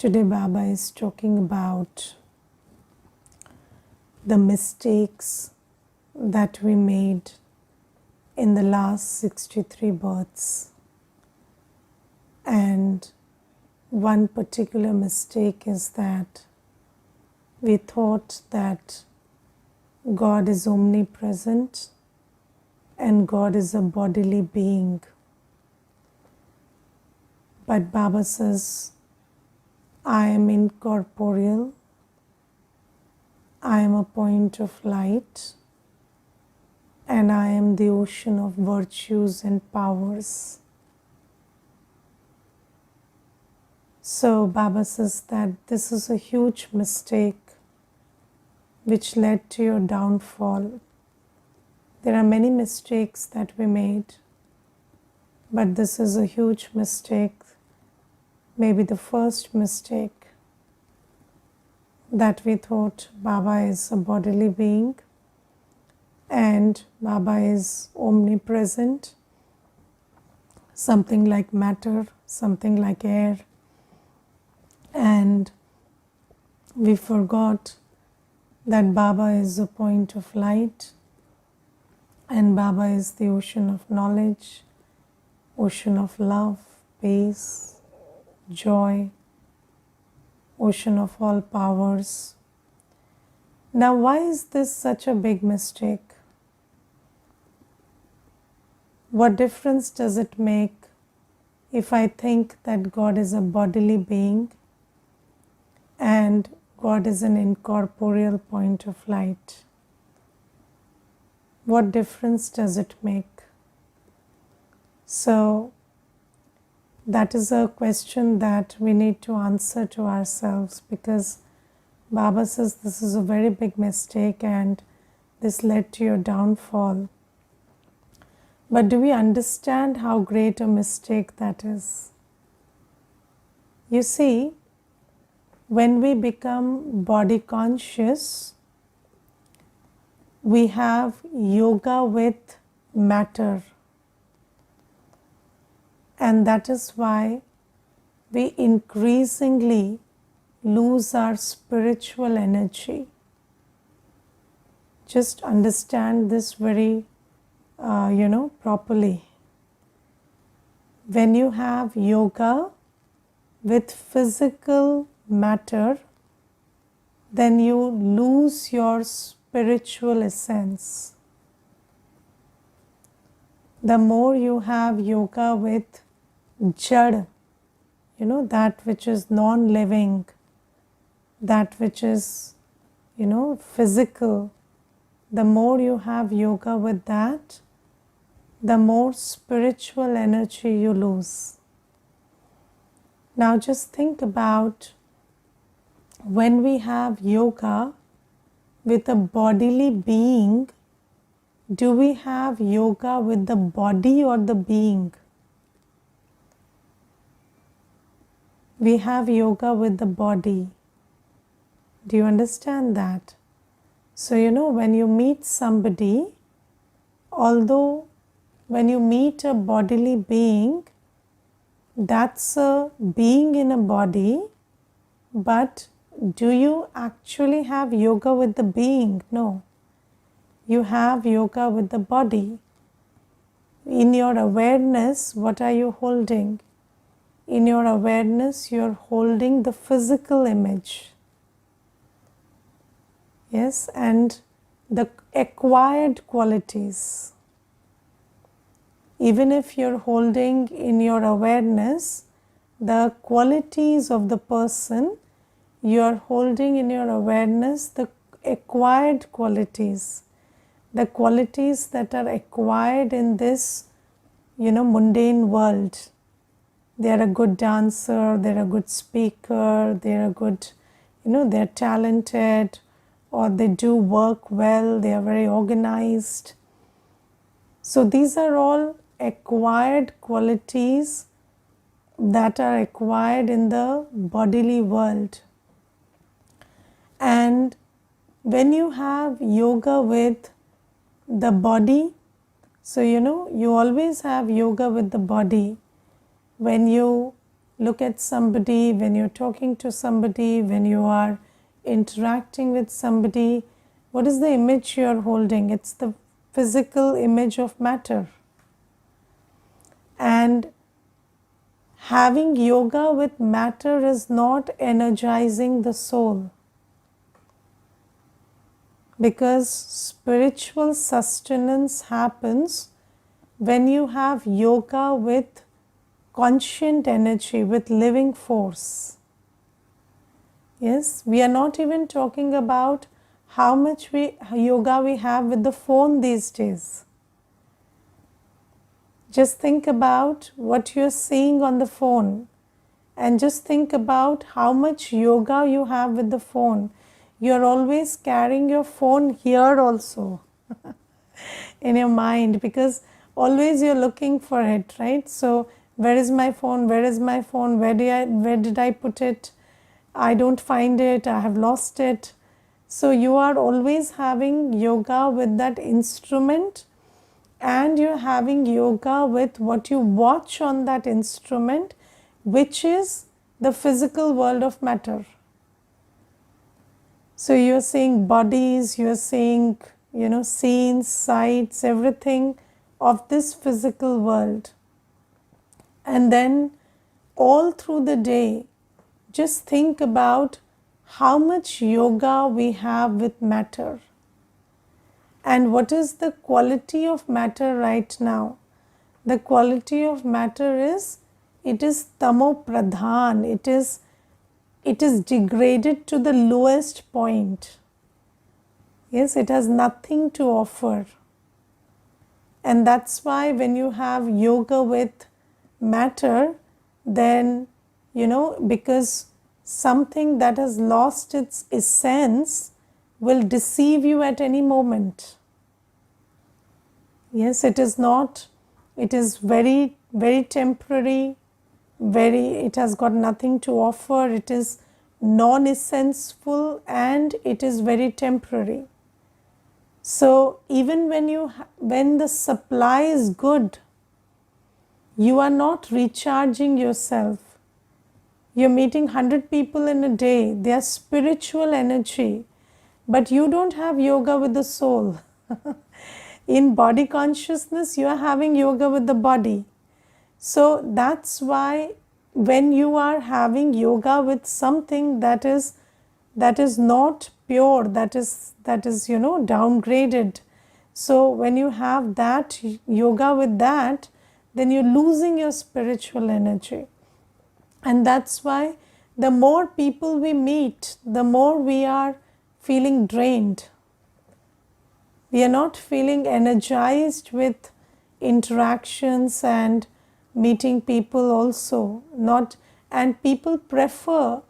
Today Baba is talking about the mistakes that we made in the last 63 births. And one particular mistake is that we thought that God is omnipresent and God is a bodily being. But Baba says, I am incorporeal, I am a point of light, and I am the ocean of virtues and powers. So Baba says that this is a huge mistake which led to your downfall. There are many mistakes that we made, but this is a huge mistake, maybe the first mistake, that we thought Baba is a bodily being and Baba is omnipresent, something like matter, something like air, and we forgot that Baba is a point of light and Baba is the ocean of knowledge, ocean of love, peace, joy, ocean of all powers. Now, why is this such a big mistake? What difference does it make if I think that God is a bodily being and God is an incorporeal point of light? What difference does it make? So, that is a question that we need to answer to ourselves, because Baba says this is a very big mistake and this led to your downfall. But do we understand how great a mistake that is? You see, when we become body conscious, we have yoga with matter. And that is why we increasingly lose our spiritual energy. Just understand this very, properly. When you have yoga with physical matter, then you lose your spiritual essence. The more you have yoga with jad, that which is non-living, that which is, physical, the more you have yoga with that, the more spiritual energy you lose. Now just think about when we have yoga with a bodily being, do we have yoga with the body or the being? We have yoga with the body. Do you understand that? So, when you meet somebody, although when you meet a bodily being, that's a being in a body, but do you actually have yoga with the being? No. You have yoga with the body. In your awareness, what are you holding? In your awareness, you are holding the physical image. Yes, and the acquired qualities. Even if you're holding in your awareness the qualities of the person, you are holding in your awareness the acquired qualities. The qualities that are acquired in this, mundane world. They are a good dancer, they are a good speaker, they are a good, they are talented, or they do work well, they are very organized. So these are all acquired qualities that are acquired in the bodily world. And when you have yoga with the body, so you always have yoga with the body. When you look at somebody, when you're talking to somebody, when you are interacting with somebody, what is the image you're holding? It's the physical image of matter. And having yoga with matter is not energizing the soul, because spiritual sustenance happens when you have yoga with conscient energy, with living force. Yes, we are not even talking about how much yoga we have with the phone these days. Just think about what you're seeing on the phone, and just think about how much yoga you have with the phone. You're always carrying your phone here also in your mind, because always you're looking for it, right? So where is my phone? Where is my phone? Where did I put it? I don't find it. I have lost it. So you are always having yoga with that instrument, and you're having yoga with what you watch on that instrument, which is the physical world of matter. So you're seeing bodies, you're seeing, scenes, sights, everything of this physical world. And then all through the day, just think about how much yoga we have with matter. And what is the quality of matter right now? The quality of matter is, it is tamo pradhan, it is degraded to the lowest point. Yes, it has nothing to offer. And that's why when you have yoga with matter, then, because something that has lost its essence will deceive you at any moment. Yes, it is not, it is very, very temporary, it has got nothing to offer, it is non-essential, and it is very temporary. So even when the supply is good, you are not recharging yourself. You're meeting 100 people in a day, they are spiritual energy, but you don't have yoga with the soul. In body consciousness, you are having yoga with the body. So that's why when you are having yoga with something that is not pure, that is downgraded, so when you have that yoga with that, then you're losing your spiritual energy. And that's why the more people we meet, the more we are feeling drained. We are not feeling energized with interactions and meeting people also. And people prefer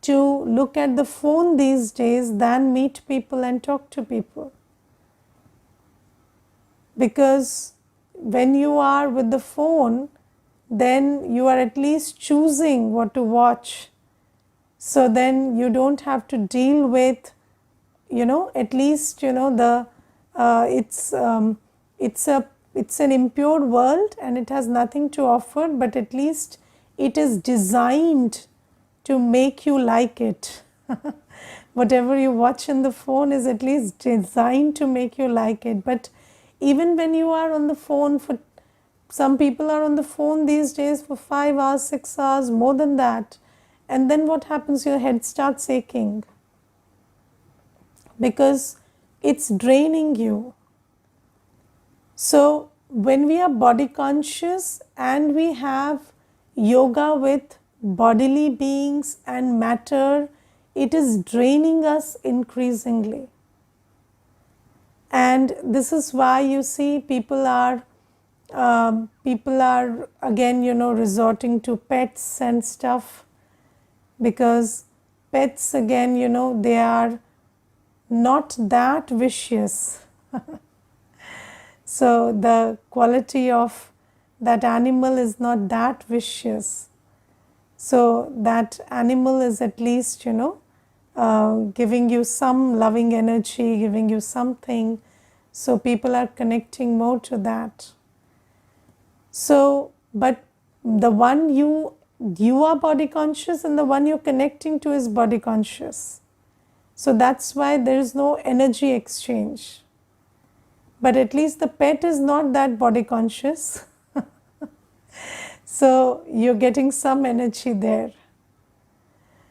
to look at the phone these days than meet people and talk to people. Because when you are with the phone, then you are at least choosing what to watch. So then you don't have to deal with, at least, it's an impure world and it has nothing to offer, but at least it is designed to make you like it. Whatever you watch in the phone is at least designed to make you like it. But even when you are on the phone some people are on the phone these days for 5 hours, 6 hours, more than that. And then what happens? Your head starts aching, because it's draining you. So when we are body conscious and we have yoga with bodily beings and matter, it is draining us increasingly. And this is why you see people are again, resorting to pets and stuff, because pets again, they are not that vicious. So the quality of that animal is not that vicious. So that animal is at least, giving you some loving energy, giving you something. So people are connecting more to that. So, but the one you you are body conscious and the one you're connecting to is body conscious. So that's why there is no energy exchange. But at least the pet is not that body conscious. So you're getting some energy there.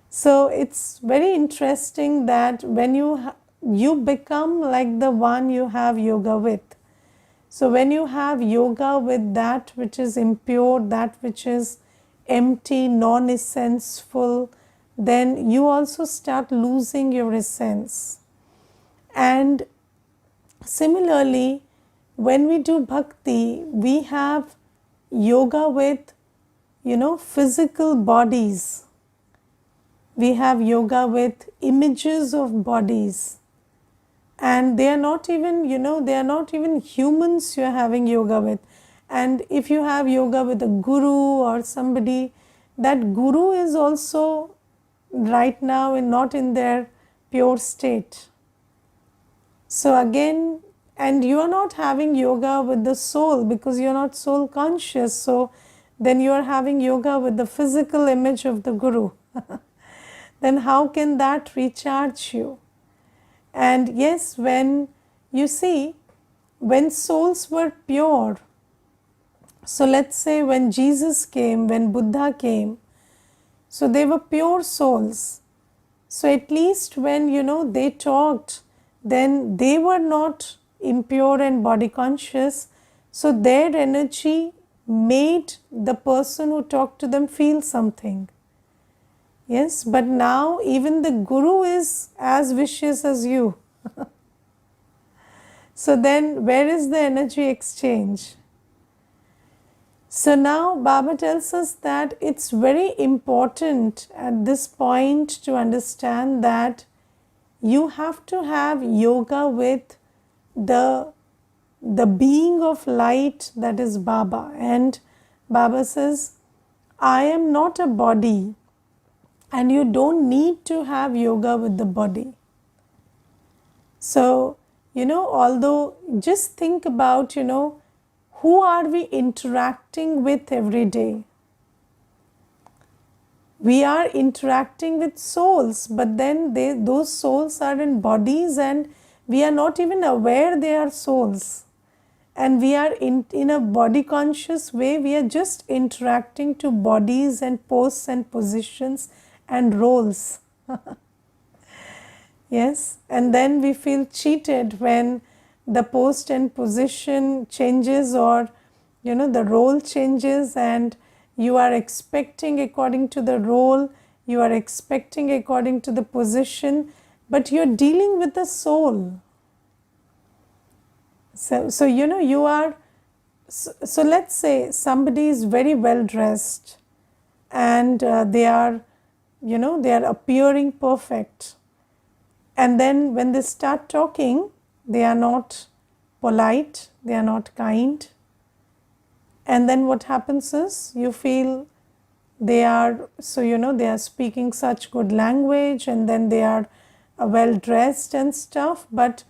So it's very interesting that when you become like the one you have yoga with. So when you have yoga with that which is impure, that which is empty, non-essential, then you also start losing your essence. And similarly, when we do bhakti, we have yoga with, physical bodies. We have yoga with images of bodies. And they are not even, they are not even humans you are having yoga with. And if you have yoga with a guru or somebody, that guru is also right now not in their pure state. So again, and you are not having yoga with the soul because you are not soul conscious. So then you are having yoga with the physical image of the guru. Then how can that recharge you? And yes, when you see, when souls were pure, so let's say when Jesus came, when Buddha came, so they were pure souls. So at least when they talked, then they were not impure and body conscious. So their energy made the person who talked to them feel something. Yes, but now even the guru is as vicious as you. So then where is the energy exchange? So now Baba tells us that it's very important at this point to understand that you have to have yoga with the being of light, that is Baba. And Baba says, I am not a body. And you don't need to have yoga with the body. So, although just think about, who are we interacting with every day? We are interacting with souls, but then those souls are in bodies and we are not even aware they are souls. And we are in a body conscious way, we are just interacting to bodies and posts and positions and roles. Yes, and then we feel cheated when the post and position changes or the role changes and you are expecting according to the role, you are expecting according to the position, but you're dealing with the soul. So you are, so let's say somebody is very well dressed and they are appearing perfect. And then when they start talking, they are not polite, they are not kind. And then what happens is you feel they are, they are speaking such good language and then they are well dressed and stuff, but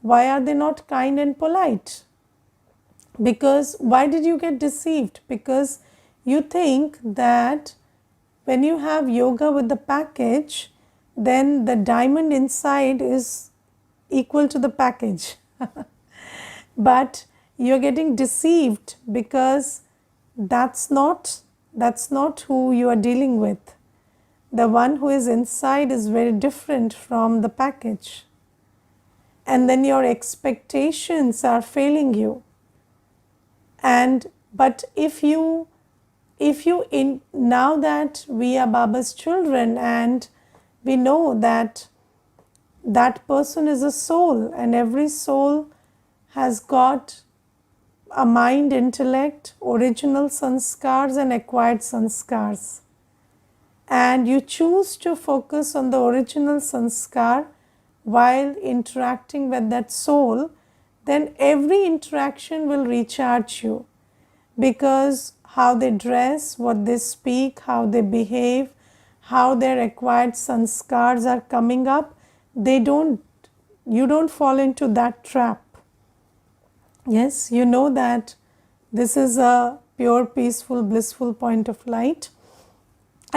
why are they not kind and polite? Because why did you get deceived? Because you think that when you have yoga with the package, then the diamond inside is equal to the package. But you're getting deceived because that's not who you are dealing with. The one who is inside is very different from the package. And then your expectations are failing you. But if you now that we are Baba's children and we know that that person is a soul and every soul has got a mind, intellect, original sanskars and acquired sanskars. And you choose to focus on the original sanskar while interacting with that soul, then every interaction will recharge you. Because how they dress, what they speak, how they behave, how their acquired sanskars are coming up, you don't fall into that trap. Yes, you know that this is a pure, peaceful, blissful point of light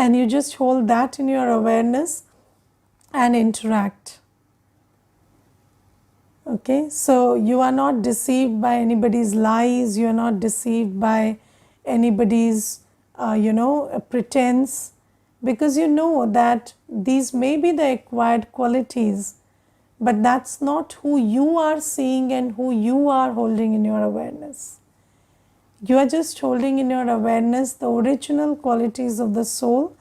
and you just hold that in your awareness and interact. Okay, so you are not deceived by anybody's lies, you are not deceived by anybody's pretense, because you know that these may be the acquired qualities, but that's not who you are seeing and who you are holding in your awareness. You are just holding in your awareness the original qualities of the soul,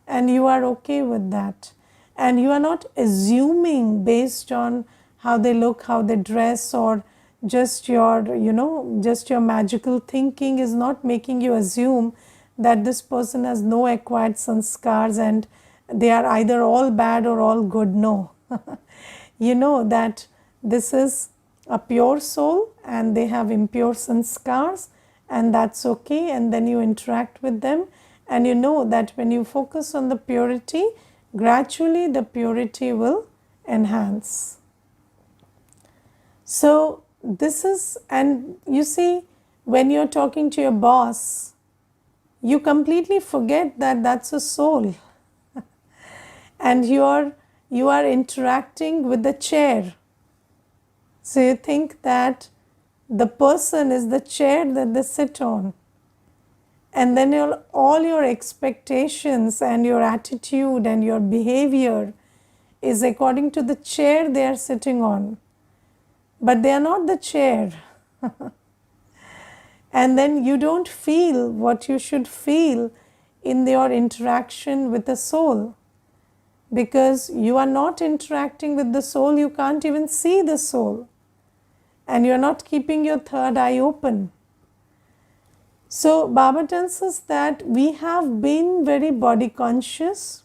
and you are okay with that. And you are not assuming based on how they look, how they dress, or just your, just your magical thinking is not making you assume that this person has no acquired sanskars and they are either all bad or all good. No. You know that this is a pure soul and they have impure sanskars, and that's okay. And then you interact with them, and you know that when you focus on the purity, gradually the purity will enhance. So this is, and you see, when you're talking to your boss, you completely forget that that's a soul and you are interacting with the chair. So you think that the person is the chair that they sit on, and then all your expectations and your attitude and your behavior is according to the chair they are sitting on, but they are not the chair. And then you don't feel what you should feel in your interaction with the soul, because you are not interacting with the soul, you can't even see the soul, and you are not keeping your third eye open. So Baba tells us that we have been very body conscious,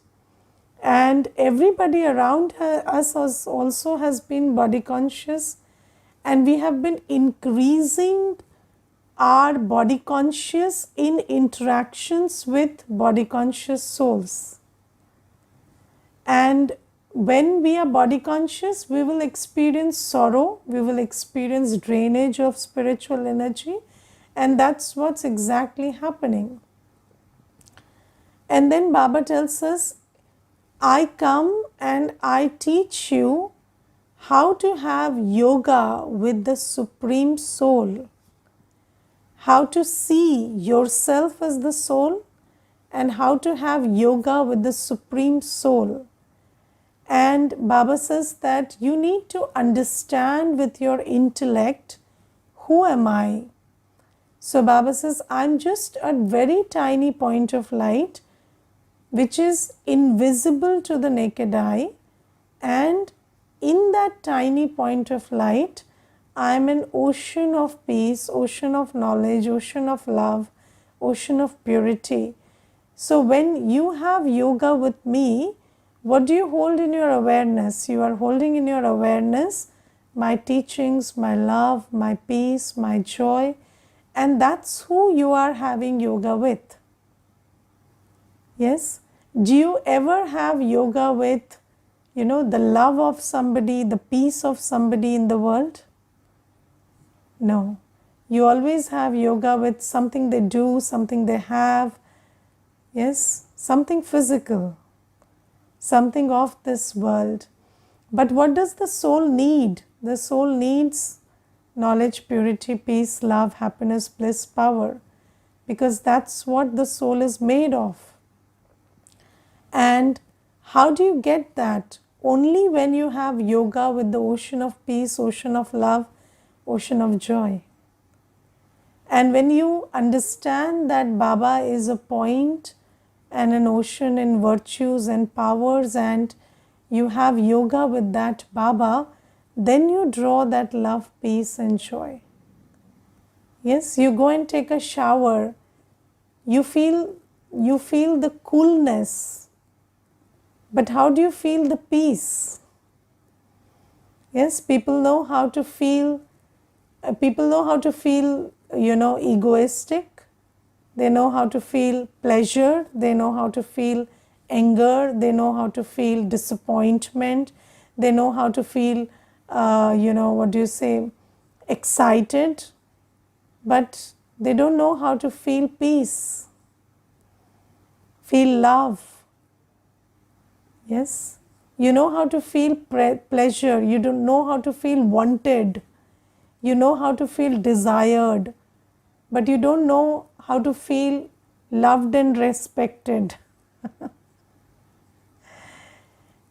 and everybody around us also has been body conscious, and we have been increasing our body conscious in interactions with body conscious souls. And when we are body conscious, we will experience sorrow, we will experience drainage of spiritual energy, and that's what's exactly happening. And then Baba tells us, I come and I teach you how to have yoga with the Supreme Soul, how to see yourself as the soul, and how to have yoga with the Supreme Soul. And Baba says that you need to understand with your intellect, who am I? So Baba says, I'm just a very tiny point of light which is invisible to the naked eye, and in that tiny point of light, I am an ocean of peace, ocean of knowledge, ocean of love, ocean of purity. So when you have yoga with me, what do you hold in your awareness? You are holding in your awareness my teachings, my love, my peace, my joy, and that's who you are having yoga with. Yes? Do you ever have yoga with, the love of somebody, the peace of somebody in the world? No. You always have yoga with something they do, something they have, yes, something physical, something of this world. But what does the soul need? The soul needs knowledge, purity, peace, love, happiness, bliss, power, because that's what the soul is made of. And how do you get that? Only when you have yoga with the ocean of peace, ocean of love, ocean of joy. And when you understand that Baba is a point and an ocean in virtues and powers, and you have yoga with that Baba, then you draw that love, peace and joy. Yes, you go and take a shower, you feel the coolness, but how do you feel the peace? Yes, people know how to feel, egoistic, they know how to feel pleasure, they know how to feel anger, they know how to feel disappointment, they know how to feel, excited, but they don't know how to feel peace. feel love. Yes, you know how to feel pleasure, you don't know how to feel wanted, you know how to feel desired, but you don't know how to feel loved and respected.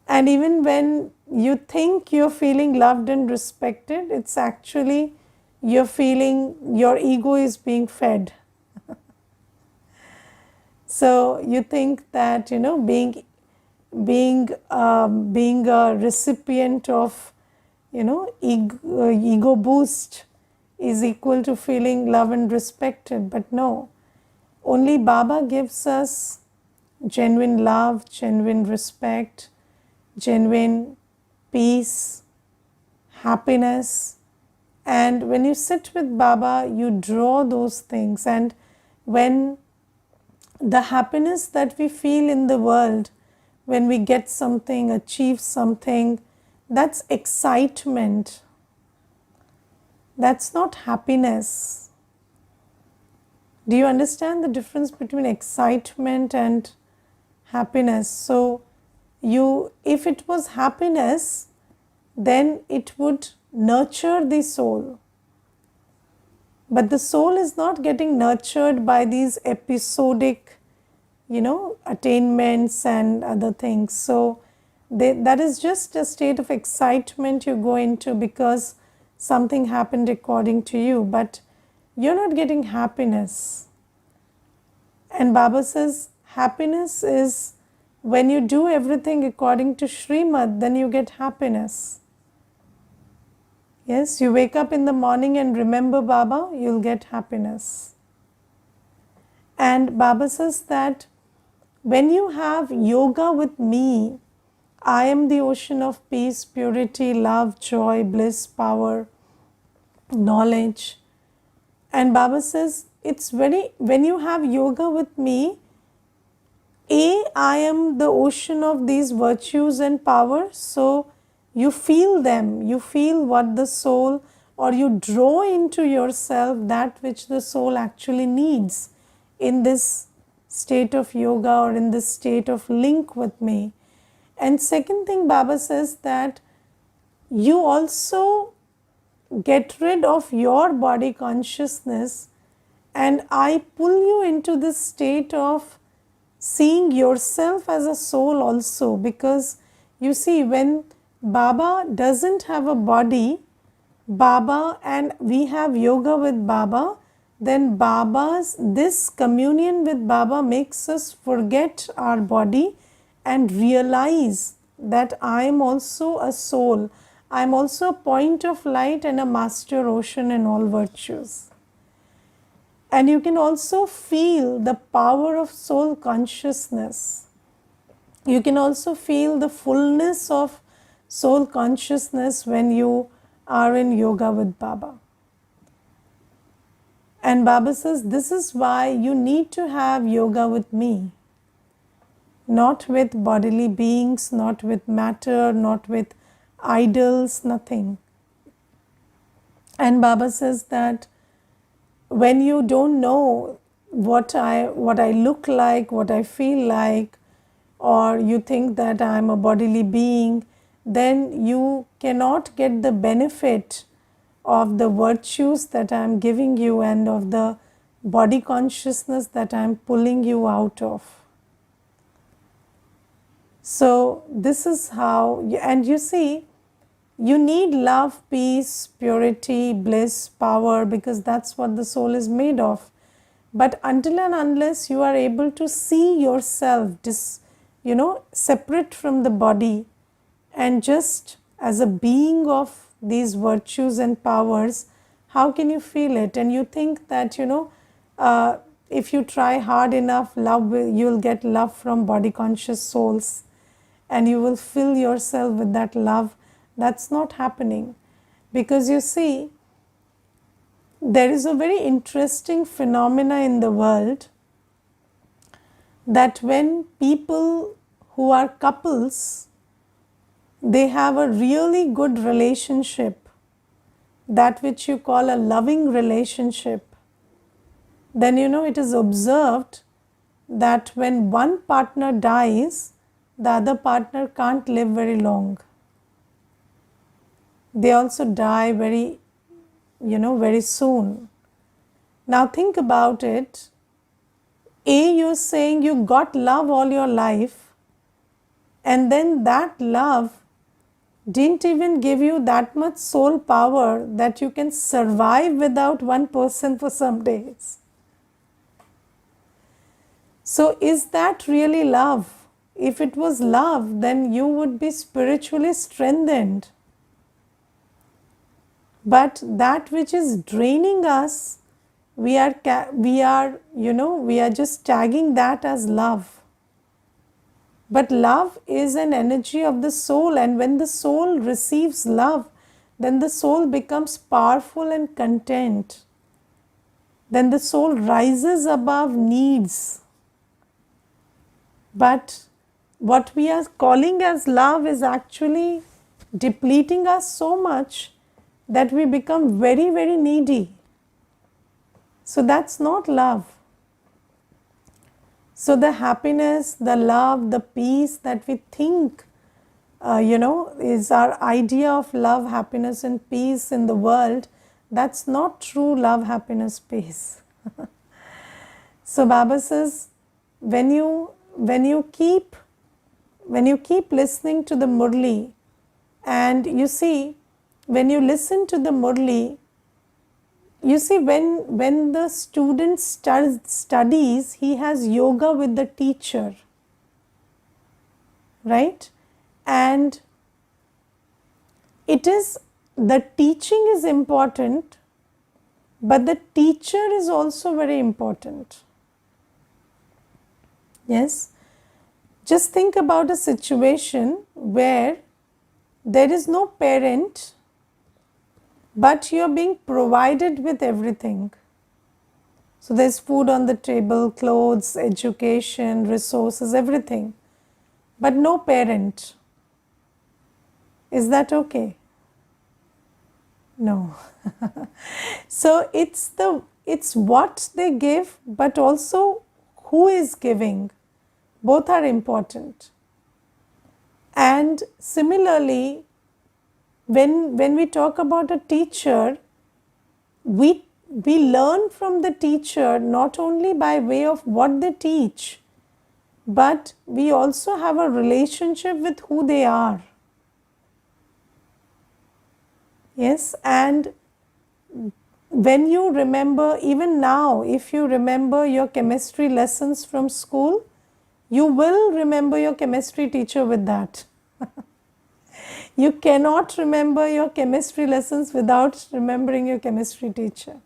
And even when you think you're feeling loved and respected, it's actually you're feeling your ego is being fed. So you think that being a recipient of ego boost is equal to feeling love and respected, but no, only Baba gives us genuine love, genuine respect, genuine peace, happiness. And when you sit with Baba, you draw those things, and when the happiness that we feel in the world, when we get something, achieve something, that's excitement. That's not happiness. Do you understand the difference between excitement and happiness? So, if it was happiness, then it would nurture the soul. But the soul is not getting nurtured by these episodic, attainments and other things. So that is just a state of excitement you go into because something happened according to you, but you're not getting happiness. And Baba says happiness is when you do everything according to Srimad, then you get happiness. Yes, you wake up in the morning and remember Baba, you'll get happiness. And Baba says that when you have yoga with me, I am the ocean of peace, purity, love, joy, bliss, power, knowledge. And Baba says, when you have yoga with me, I am the ocean of these virtues and power, so you feel them, you feel what the soul, or you draw into yourself that which the soul actually needs in this state of yoga or in this state of link with me. And second thing Baba says that you also get rid of your body consciousness, and I pull you into this state of seeing yourself as a soul also, because you see, when Baba doesn't have a body, Baba, and we have yoga with Baba, then this communion with Baba makes us forget our body and realize that I am also a soul. I am also a point of light and a master ocean in all virtues. And you can also feel the power of soul consciousness. You can also feel the fullness of soul consciousness when you are in yoga with Baba. And Baba says, this is why you need to have yoga with me. Not with bodily beings, not with matter, not with idols, nothing. And Baba says that when you don't know what I look like, what I feel like, or you think that I am a bodily being, then you cannot get the benefit of the virtues that I am giving you and of the body consciousness that I am pulling you out of. So this is how, and you see, you need love, peace, purity, bliss, power, because that's what the soul is made of. But until and unless you are able to see yourself separate from the body and just as a being of these virtues and powers, how can you feel it? And you think that if you try hard enough, you will get love from body conscious souls and you will fill yourself with that love. That's not happening, because you see, there is a very interesting phenomena in the world that when people who are couples, they have a really good relationship, that which you call a loving relationship, then it is observed that when one partner dies, the other partner can't live very long. They also die very, very soon. Now think about it. You're saying you got love all your life, and then that love didn't even give you that much soul power that you can survive without one person for some days. So is that really love? If it was love, then you would be spiritually strengthened. But that which is draining us, we are just tagging that as love. But love is an energy of the soul, and when the soul receives love, then the soul becomes powerful and content. Then the soul rises above needs. But what we are calling as love is actually depleting us so much that we become very, very needy. So that's not love. So the happiness, the love, the peace that we think, is our idea of love, happiness and peace in the world, that's not true love, happiness, peace. So Baba says, when you keep listening to the Murli, and you see, when you listen to the Murli, you see, when the student studies, he has yoga with the teacher, right? And the teaching is important, but the teacher is also very important. Yes? Just think about a situation where there is no parent, but you are being provided with everything. So there's food on the table, clothes, education, resources, everything, but no parent. Is that okay? No. So it's what they give, but also who is giving. Both are important. And similarly, when we talk about a teacher, we learn from the teacher not only by way of what they teach, but we also have a relationship with who they are. Yes, and when you remember, even now, if you remember your chemistry lessons from school, you will remember your chemistry teacher with that. You cannot remember your chemistry lessons without remembering your chemistry teacher.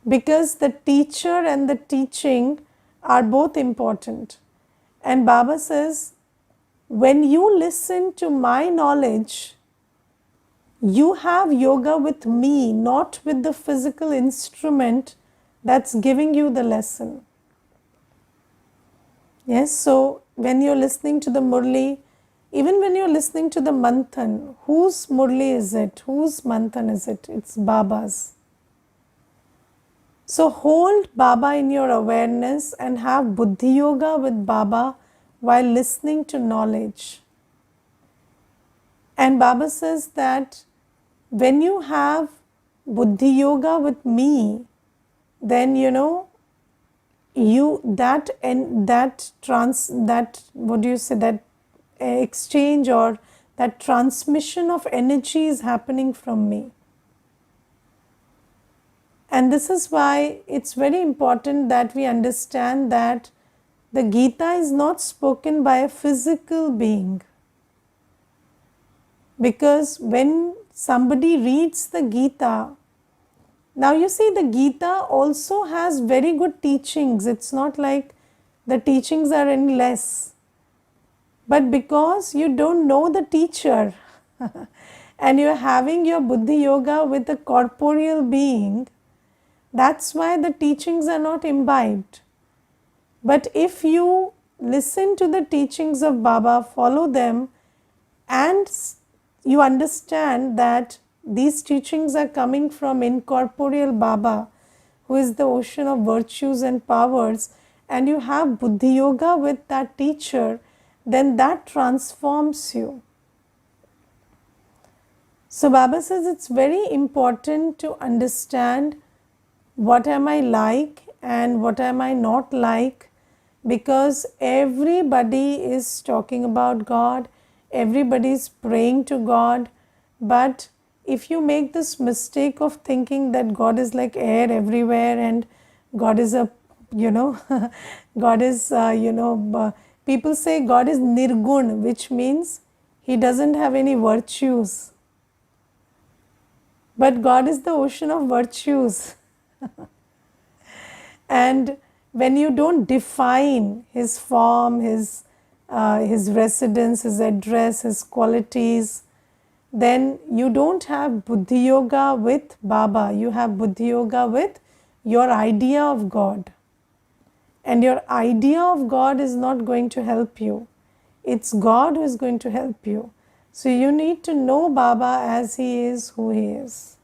Because the teacher and the teaching are both important. And Baba says, when you listen to my knowledge, you have yoga with me, not with the physical instrument that's giving you the lesson. Yes, so when you're listening to the Murli, even when you're listening to the Manthan, whose Murli is it? Whose Manthan is it? It's Baba's. So hold Baba in your awareness and have Buddhi Yoga with Baba while listening to knowledge. And Baba says that when you have Buddhi Yoga with me, then that exchange or that transmission of energy is happening from me. And this is why it's very important that we understand that the Gita is not spoken by a physical being. Because when somebody reads the Gita, now you see, the Gita also has very good teachings. It's not like the teachings are any less. But because you don't know the teacher and you're having your Buddhi Yoga with a corporeal being, that's why the teachings are not imbibed. But if you listen to the teachings of Baba, follow them, and you understand that these teachings are coming from Incorporeal Baba, who is the ocean of virtues and powers, and you have Buddhi Yoga with that teacher, then that transforms you. So Baba says it's very important to understand what am I like and what am I not like, because everybody is talking about God, everybody is praying to God, but if you make this mistake of thinking that God is like air everywhere and God is a, God is, people say God is nirgun, which means He doesn't have any virtues. But God is the ocean of virtues. And when you don't define His form, His residence, His address, His qualities, then you don't have Buddhi Yoga with Baba. You have Buddhi Yoga with your idea of God. And your idea of God is not going to help you. It's God who is going to help you. So you need to know Baba as He is, who He is.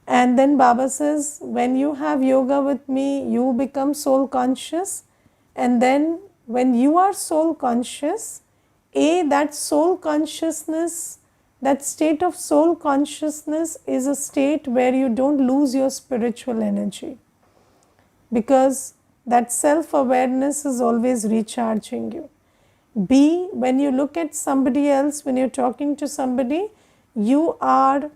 And then Baba says, when you have yoga with me, you become soul conscious. And then when you are soul conscious, that soul consciousness, that state of soul consciousness is a state where you don't lose your spiritual energy. Because that self-awareness is always recharging you. B, when you look at somebody else, when you're talking to somebody, you are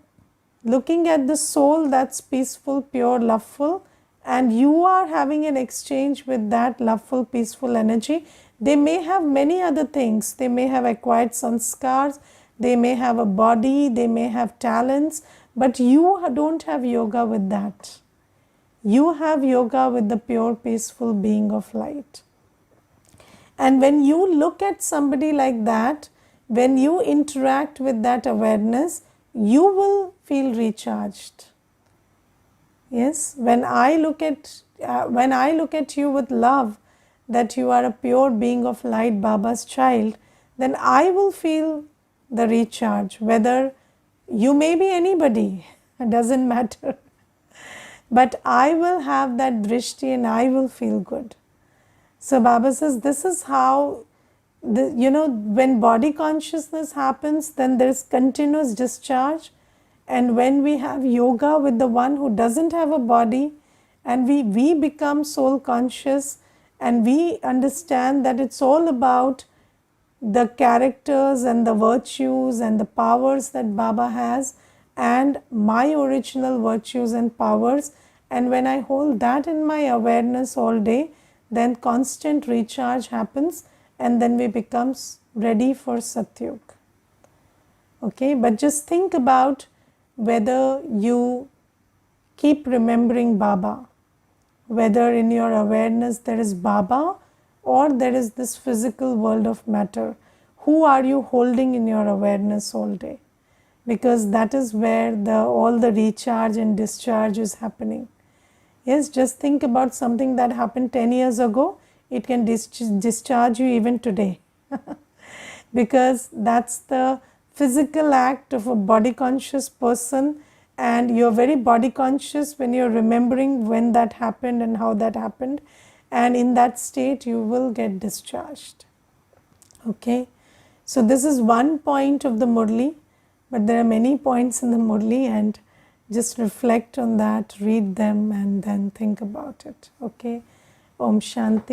looking at the soul that's peaceful, pure, loveful, and you are having an exchange with that loveful, peaceful energy. They may have many other things. They may have acquired sanskars, they may have a body, they may have talents, but you don't have yoga with that. You have yoga with the pure, peaceful being of light. And when you look at somebody like that, when you interact with that awareness, you will feel recharged. Yes, when I look at you with love, that you are a pure being of light, Baba's child, then I will feel the recharge. Whether you may be anybody, it doesn't matter. But I will have that drishti and I will feel good. So Baba says this is how, when body consciousness happens, then there is continuous discharge. And when we have yoga with the one who doesn't have a body, and we become soul conscious, and we understand that it's all about the characters and the virtues and the powers that Baba has, and my original virtues and powers, and when I hold that in my awareness all day, then constant recharge happens, and then we become ready for Satyug. Okay, but just think about whether you keep remembering Baba, whether in your awareness there is Baba or there is this physical world of matter. Who are you holding in your awareness all day? Because that is where all the recharge and discharge is happening. Yes, just think about something that happened 10 years ago. It can discharge you even today. Because that's the physical act of a body conscious person, and you're very body conscious when you're remembering when that happened and how that happened, and in that state you will get discharged. Okay, so this is one point of the Murli, but there are many points in the Murli, and just reflect on that, read them, and then think about it. Okay, Om Shanti.